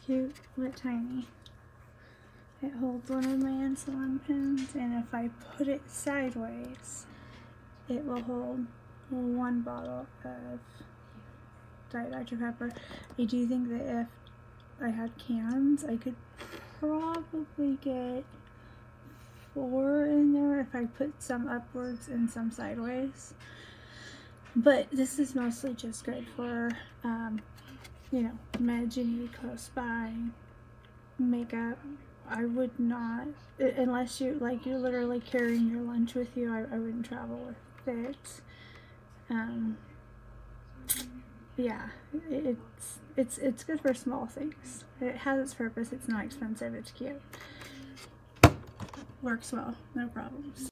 cute but tiny. It holds one of my insulin pens, and if I put it sideways, it will hold one bottle of Diet Dr. Pepper. I do think that if I had cans, I could probably get 4 in there if I put some upwards and some sideways. But this is mostly just good for, you know, meds you need close by, makeup. I would not, unless you're literally carrying your lunch with you, I wouldn't travel with it. Yeah, it's good for small things. It has its purpose. It's not expensive. It's cute. Works well. No problems.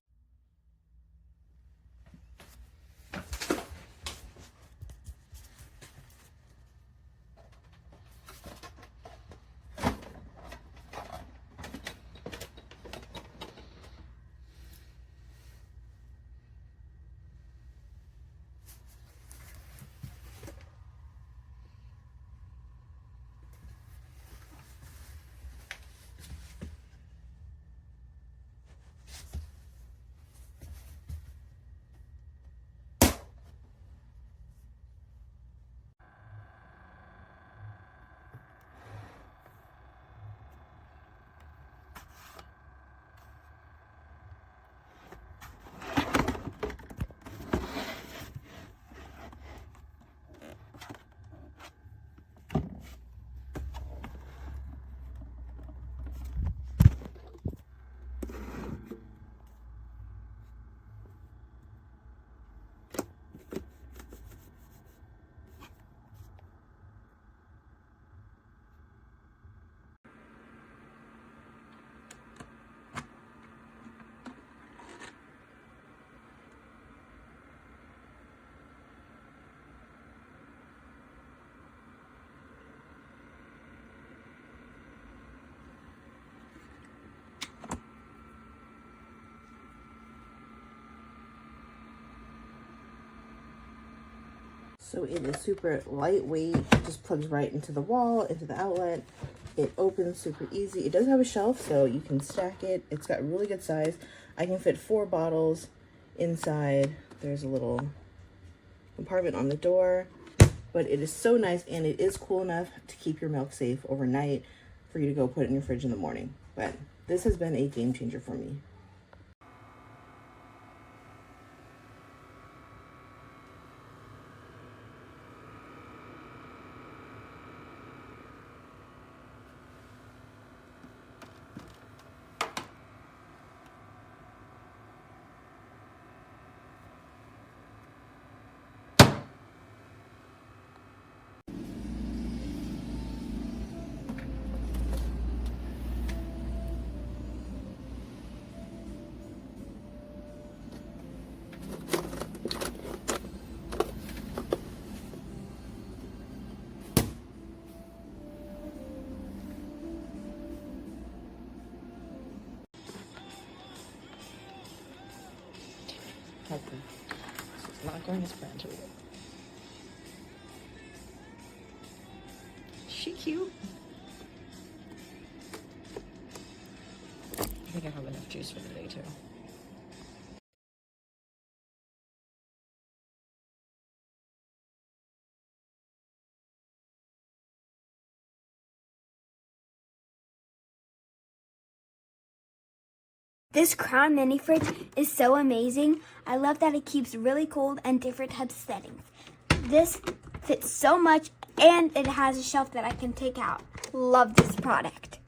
So it is super lightweight. It just plugs right into the wall, into the outlet. It opens super easy. It does have a shelf, so you can stack it. It's got really good size. I can fit 4 bottles inside. There's a little compartment on the door, but it is so nice, and it is cool enough to keep your milk safe overnight for you to go put it in your fridge in the morning. But this has been a game changer for me. Okay. So it's not going as planned to it. She cute. I think I have enough juice for the day too. This Crown mini fridge is so amazing. I love that it keeps really cold and different types of settings. This fits so much, and it has a shelf that I can take out. Love this product.